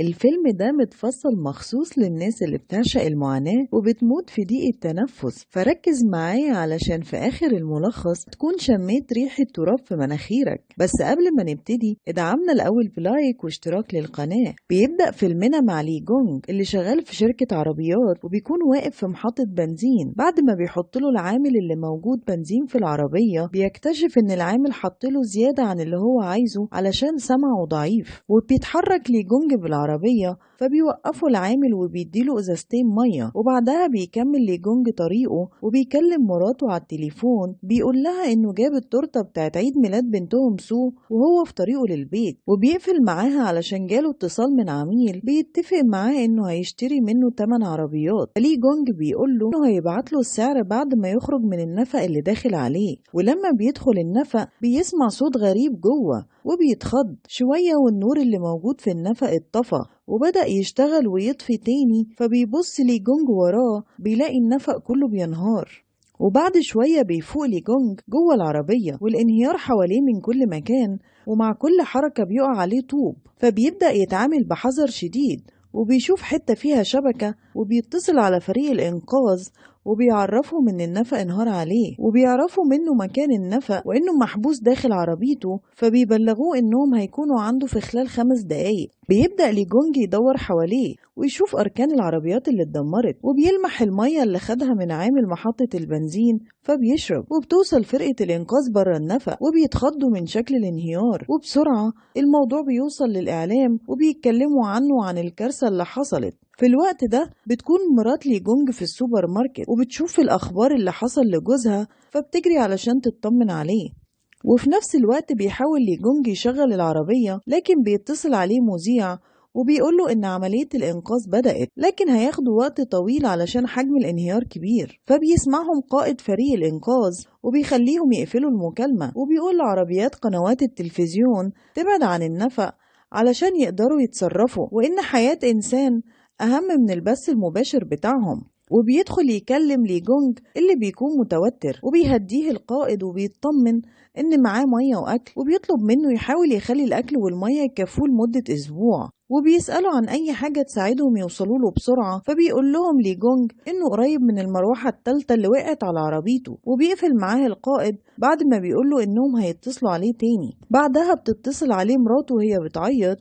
الفيلم ده متفصل مخصوص للناس اللي بتعشق المعاناة وبتموت في ضيق التنفس، فركز معايا علشان في آخر الملخص تكون شميت ريحة تراب في مناخيرك. بس قبل ما نبتدي ادعمنا الأول بلايك واشتراك للقناة. بيبدأ فيلمنا مع لي جونج اللي شغال في شركة عربيات وبيكون واقف في محطة بنزين. بعد ما بيحط له العامل اللي موجود بنزين في العربية، بيكتشف إن العامل حط له زيادة عن اللي هو عايزه علشان سمعه ضعيف، وبيتحرك لي جونج بالعربية فبيوقفوا العامل وبيديله ازازتين ميه. وبعدها بيكمل لي جونج طريقه وبيكلم مراته على التليفون، بيقول لها انه جاب التورته بتاعت عيد ميلاد بنتهم سو وهو في طريقه للبيت، وبيقفل معاها علشان جاله اتصال من عميل بيتفق معاه انه هيشتري منه 8 عربيات. لي جونج بيقول له انه هيبعت له السعر بعد ما يخرج من النفق اللي داخل عليه. ولما بيدخل النفق بيسمع صوت غريب جوه وبيتخض شوية، والنور اللي موجود في النفق اتطفى وبدأ يشتغل ويطفي تاني. فبيبص لي جونج وراه بيلاقي النفق كله بينهار. وبعد شوية بيفوق لي جونج جوه العربية والانهيار حواليه من كل مكان، ومع كل حركة بيقع عليه طوب. فبيبدأ يتعامل بحذر شديد وبيشوف حتة فيها شبكة وبيتصل على فريق الإنقاذ وبيعرفهم إن النفق انهار عليه، وبيعرفوا منه مكان النفق وإنه محبوس داخل عربيته. فبيبلغوه إنهم هيكونوا عنده في خلال 5 دقايق. بيبدأ لي جونج يدور حواليه ويشوف أركان العربيات اللي اتدمرت، وبيلمح المية اللي خدها من عامل محطة البنزين فبيشرب. وبتوصل فرقة الإنقاذ بره النفق وبيتخضوا من شكل الانهيار، وبسرعة الموضوع بيوصل للإعلام وبيتكلموا عنه وعن الكارثة اللي حصلت. في الوقت ده بتكون مرات لي جونج في السوبر ماركت وبتشوف الأخبار اللي حصل لجوزها، فبتجري علشان تطمن عليه. وفي نفس الوقت بيحاول لي جونج يشغل العربية، لكن بيتصل عليه مذيع وبيقوله إن عملية الإنقاذ بدأت، لكن هياخدوا وقت طويل علشان حجم الانهيار كبير. فبيسمعهم قائد فريق الإنقاذ وبيخليهم يقفلوا المكالمة، وبيقول لعربيات قنوات التلفزيون تبعد عن النفق علشان يقدروا يتصرفوا، وإن حياة إنسان أهم من البث المباشر بتاعهم. وبيدخل يكلم لي جونج اللي بيكون متوتر وبيهديه القائد وبيطمن إن معاه مية وأكل، وبيطلب منه يحاول يخلي الأكل والمية يكفوه لمدة أسبوع، وبيسألوا عن أي حاجة تساعدهم يوصلوا له بسرعة. فبيقول لهم لي جونج إنه قريب من المروحة التالتة اللي وقعت على عربيته، وبيقفل معاه القائد بعد ما بيقول له إنهم هيتصلوا عليه تاني. بعدها بتتصل عليه مراته وهي بتعيط،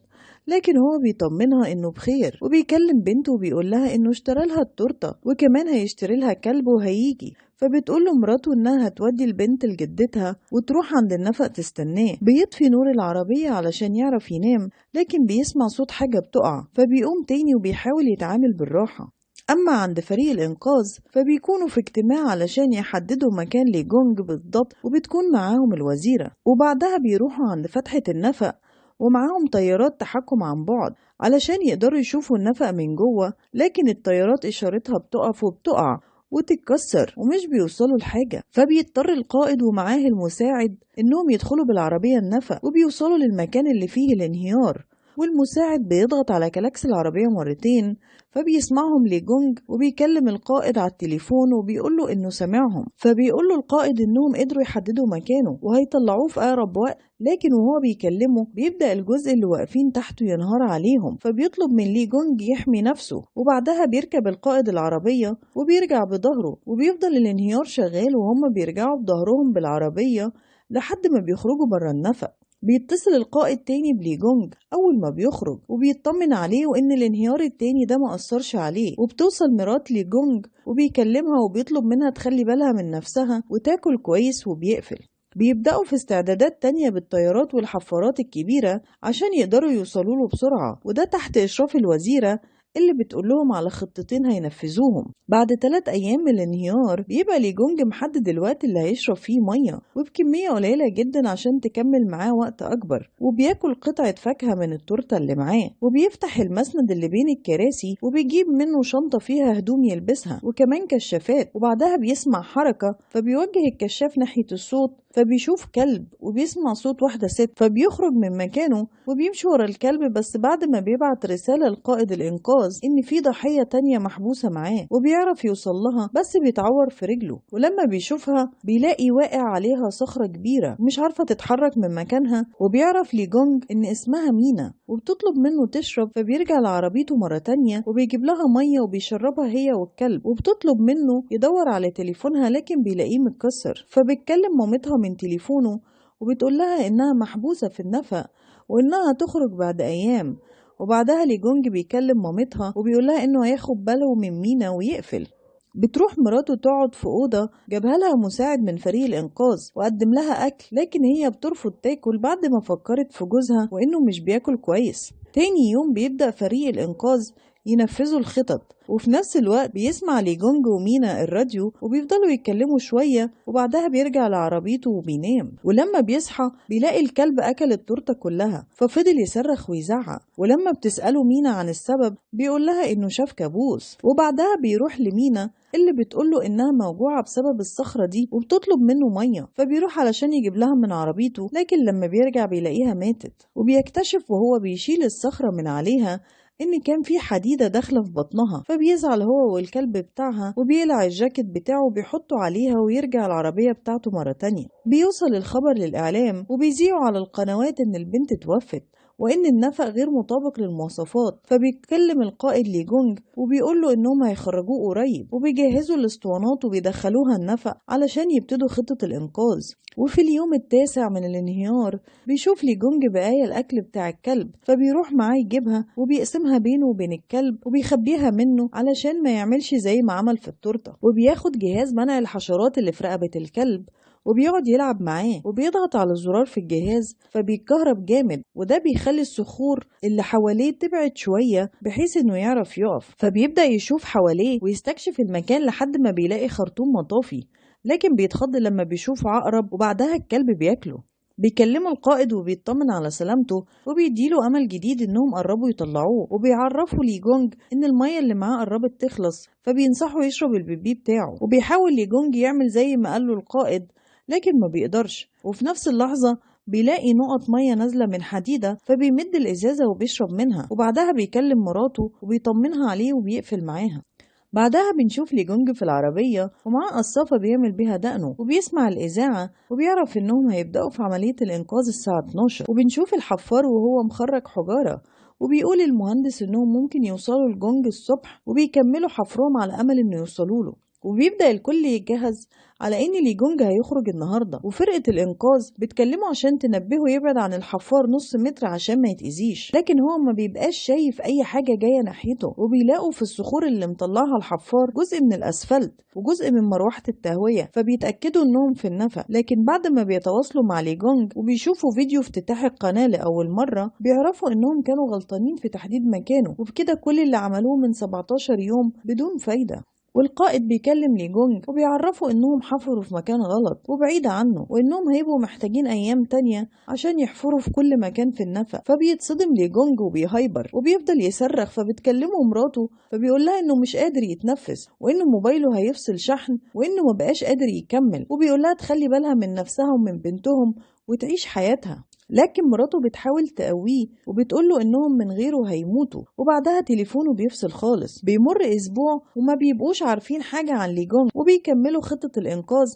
لكن هو بيطمنها انه بخير، وبيكلم بنته وبيقول لها انه اشترى لها التورته وكمان هيشتري لها كلب وهيجي. فبتقول له مراته انها هتودي البنت لجدتها وتروح عند النفق تستناه. بيطفي نور العربيه علشان يعرف ينام، لكن بيسمع صوت حاجه بتقع فبيقوم تاني وبيحاول يتعامل بالراحه. أما عند فريق الإنقاذ فبيكونوا في اجتماع علشان يحددوا مكان لي جونج بالضبط، وبتكون معاهم الوزيرة. وبعدها بيروحوا عند فتحة النفق ومعاهم طيارات تحكم عن بعد علشان يقدروا يشوفوا النفق من جوه، لكن الطيارات إشارتها بتقف وبتقع وتتكسر ومش بيوصلوا لحاجة. فبيضطر القائد ومعاه المساعد إنهم يدخلوا بالعربية النفق وبيوصلوا للمكان اللي فيه الانهيار، والمساعد بيضغط على كلاكس العربية مرتين فبيسمعهم لي جونج وبيكلم القائد على التليفون وبيقول له إنه سمعهم. فبيقول له القائد إنهم قدروا يحددوا مكانه وهيطلعوه في أقرب وقت، لكن وهو بيكلمه بيبدأ الجزء اللي واقفين تحته ينهار عليهم. فبيطلب من لي جونج يحمي نفسه، وبعدها بيركب القائد العربية وبيرجع بظهره، وبيفضل الانهيار شغال وهم بيرجعوا بظهرهم بالعربية لحد ما بيخرجوا برا النفق. بيتصل القائد تاني بلي جونج أول ما بيخرج وبيطمن عليه وإن الانهيار التاني ده ما أثرش عليه. وبتوصل مرات لي جونج وبيكلمها وبيطلب منها تخلي بالها من نفسها وتاكل كويس، وبيقفل. بيبدأوا في استعدادات تانية بالطيارات والحفارات الكبيرة عشان يقدروا يوصلوا له بسرعة، وده تحت إشراف الوزيرة اللي بتقول لهم على خطتين هينفذوهم. بعد 3 أيام من الانهيار بيبقى لي جونج محدد الوقت اللي هيشرب فيه مية وبكمية قليلة جدا عشان تكمل معاه وقت أكبر، وبياكل قطعة فاكهة من التورتة اللي معاه، وبيفتح المسند اللي بين الكراسي وبيجيب منه شنطة فيها هدوم يلبسها وكمان كشافات. وبعدها بيسمع حركة فبيوجه الكشاف ناحية الصوت فبيشوف كلب وبيسمع صوت واحدة ست، فبيخرج من مكانه وبيمشي ورا الكلب. بس بعد ما بيبعت رسالة لقائد الإنقاذ الإنقاذ إن في ضحية تانية محبوسة معاه وبيعرف يوصل لها بس بيتعور في رجله، ولما بيشوفها بيلاقي واقع عليها صخرة كبيرة مش عارفة تتحرك من مكانها، وبيعرف لي جونج إن اسمها مينا وبتطلب منه تشرب، فبيرجع لعربيته مرة تانية وبيجيب لها مية وبيشربها هي والكلب، وبتطلب منه يدور على تليفونها لكن بيلاقيه متكسر، فبتكلم مامتها من تليفونه وبتقول لها إنها محبوسة في النفق وإنها تخرج بعد أيام. وبعدها لي جونج بيكلم مامتها وبيقول لها إنه هياخد باله من مينا ويقفل. بتروح مراته تقعد في أوضة جابها لها مساعد من فريق الإنقاذ وقدم لها أكل، لكن هي بترفض تاكل بعد ما فكرت في جوزها وإنه مش بياكل كويس. تاني يوم بيبدأ فريق الإنقاذ ينفذوا الخطط، وفي نفس الوقت بيسمع لي جونج ومينا الراديو وبيفضلوا يتكلموا شوية، وبعدها بيرجع لعربيته وبينام. ولما بيصحى بيلاقي الكلب أكل التورتة كلها، ففضل يصرخ ويزعق، ولما بتسأله مينا عن السبب بيقول لها إنه شاف كابوس. وبعدها بيروح لمينا اللي بتقوله إنها موجوعة بسبب الصخرة دي وبتطلب منه مية، فبيروح علشان يجيب لها من عربيته، لكن لما بيرجع بيلاقيها ماتت. وبيكتشف وهو بيشيل الصخرة من عليها إن كان في حديدة داخلة في بطنها، فبيزعل هو والكلب بتاعها وبيقلع الجاكيت بتاعه وبيحطه عليها ويرجع العربية بتاعته مرة تانية. بيوصل الخبر للإعلام وبيذيعوا على القنوات إن البنت توفت وإن النفق غير مطابق للمواصفات، فبيتكلم القائد لي جونج وبيقول له إنهم هيخرجوه قريب، وبيجهزوا الاسطوانات وبيدخلوها النفق علشان يبتدوا خطة الإنقاذ. وفي اليوم التاسع من الانهيار بيشوف لي جونج بقايا الأكل بتاع الكلب، فبيروح معاه يجيبها وبيقسمها بينه وبين الكلب وبيخبيها منه علشان ما يعملش زي ما عمل في التورتة، وبياخد جهاز منع الحشرات اللي في رقبة الكلب وبيقعد يلعب معاه وبيضغط على الزرار في الجهاز فبيتكهرب جامد، وده بيخلي الصخور اللي حواليه تبعد شوية بحيث انه يعرف يقف. فبيبدأ يشوف حواليه ويستكشف المكان لحد ما بيلاقي خرطوم مطافي، لكن بيتخض لما بيشوف عقرب وبعدها الكلب بياكله. بيكلمه القائد وبيطمن على سلامته وبيديله أمل جديد إنهم قربوا يطلعوه، وبيعرفوا لي جونج إن المية اللي معاه قربت تخلص، فبينصحوا يشرب البيبي بتاعه. وبيحاول لي جونج يعمل زي ما قاله القائد لكن ما بيقدرش، وفي نفس اللحظة بيلاقي نقط مية نازلة من حديدة فبيمد الإزازة وبيشرب منها، وبعدها بيكلم مراته وبيطمنها عليه وبيقفل معاها. بعدها بنشوف لي جونج في العربية ومعاه قصافة بيعمل بيها دقنه وبيسمع الإذاعة وبيعرف إنهم هيبدأوا في عملية الإنقاذ الساعة 12. وبنشوف الحفار وهو مخرج حجارة وبيقول المهندس إنهم ممكن يوصلوا لجونج الصبح، وبيكملوا حفرهم على أمل إنه يوصلوا له. وبيبدأ الكل يتجهز على إن لي جونج هيخرج النهاردة، وفرقة الإنقاذ بتكلمه عشان تنبهه يبعد عن الحفار نص متر عشان ما يتأذيش، لكن هو ما بيبقاش شايف أي حاجة جاية ناحيته. وبيلاقوا في الصخور اللي مطلعها الحفار جزء من الأسفلت وجزء من مروحة التهوية، فبيتأكدوا إنهم في النفق. لكن بعد ما بيتواصلوا مع لي جونج وبيشوفوا فيديو افتتاح القناة لأول مرة بيعرفوا إنهم كانوا غلطانين في تحديد مكانه، وبكده كل اللي عملوه من 17 يوم بدون فايدة. والقائد بيكلم لي جونج وبيعرفوا إنهم حفروا في مكان غلط وبعيد عنه، وإنهم هيبقوا محتاجين أيام تانية عشان يحفروا في كل مكان في النفق. فبيتصدم لي جونج وبيهايبر وبيفضل يصرخ، فبتكلمه مراته فبيقول لها إنه مش قادر يتنفس وإنه موبايله هيفصل شحن وإنه مبقاش قادر يكمل، وبيقول لها تخلي بالها من نفسها ومن بنتهم وتعيش حياتها. لكن مراته بتحاول تقويه وبتقوله إنهم من غيره هيموتوا. وبعدها تليفونه بيفصل خالص. بيمر أسبوع وما بيبقوش عارفين حاجة عن لي جونج وبيكملوا خطة الإنقاذ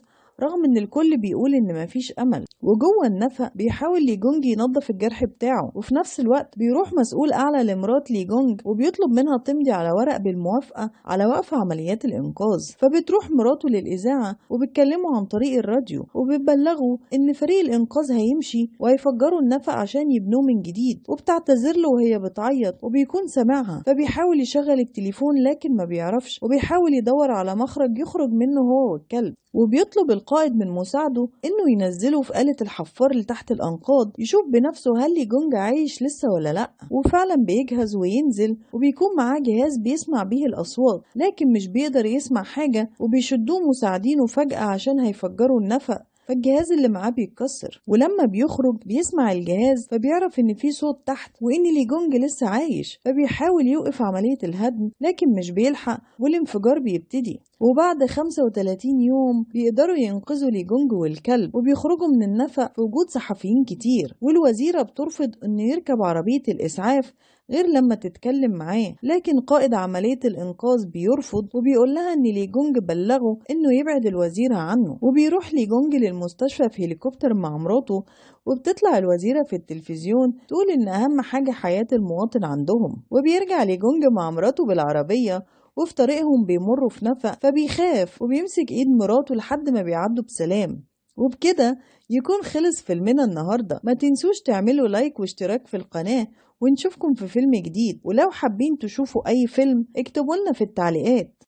رغم إن الكل بيقول إن مفيش أمل. وجوه النفق بيحاول لي جونج ينظف الجرح بتاعه، وفي نفس الوقت بيروح مسؤول أعلى لمرات لي جونج وبيطلب منها تمضي على ورق بالموافقة على وقف عمليات الإنقاذ. فبتروح مراته للإذاعة وبتكلموا عن طريق الراديو وبتبلغوا إن فريق الإنقاذ هيمشي وهيفجروا النفق عشان يبنوه من جديد، وبتعتذر له وهي بتعيط وبيكون سامعها. فبيحاول يشغل التليفون لكن ما بيعرفش، وبيحاول يدور على مخرج يخرج منه هو والكلب، وبيطلب القائد من مساعده إنه ينزله في آلة الحفار لتحت الأنقاض يشوف بنفسه هل لي جونج عايش لسه ولا لأ. وفعلا بيجهز وينزل وبيكون معاه جهاز بيسمع بيه الأصوات لكن مش بيقدر يسمع حاجة، وبيشدوه مساعدينه فجأة عشان هيفجروا النفق، فالجهاز اللي معاه بيتكسر. ولما بيخرج بيسمع الجهاز فبيعرف ان في صوت تحت وان لي جونج لسه عايش، فبيحاول يوقف عملية الهدم لكن مش بيلحق والانفجار بيبتدي. وبعد 35 يوم بيقدروا ينقذوا لي جونج والكلب وبيخرجوا من النفق في وجود صحفيين كتير، والوزيرة بترفض انه يركب عربية الإسعاف غير لما تتكلم معاه. لكن قائد عملية الإنقاذ بيرفض وبيقول لها إن لي جونج بلغه إنه يبعد الوزيرة عنه، وبيروح لي جونج للمستشفى في هليكوبتر مع مراته، وبتطلع الوزيرة في التلفزيون تقول إن أهم حاجة حياة المواطن عندهم. وبيرجع لي جونج مع مراته بالعربية، وفي طريقهم بيمروا في نفق، فبيخاف وبيمسك إيد مراته لحد ما بيعدوا بسلام. وبكده يكون خلص فيلمنا النهاردة. ما تنسوش تعملوا لايك واشتراك في القناة، ونشوفكم في فيلم جديد. ولو حابين تشوفوا أي فيلم اكتبوا لنا في التعليقات.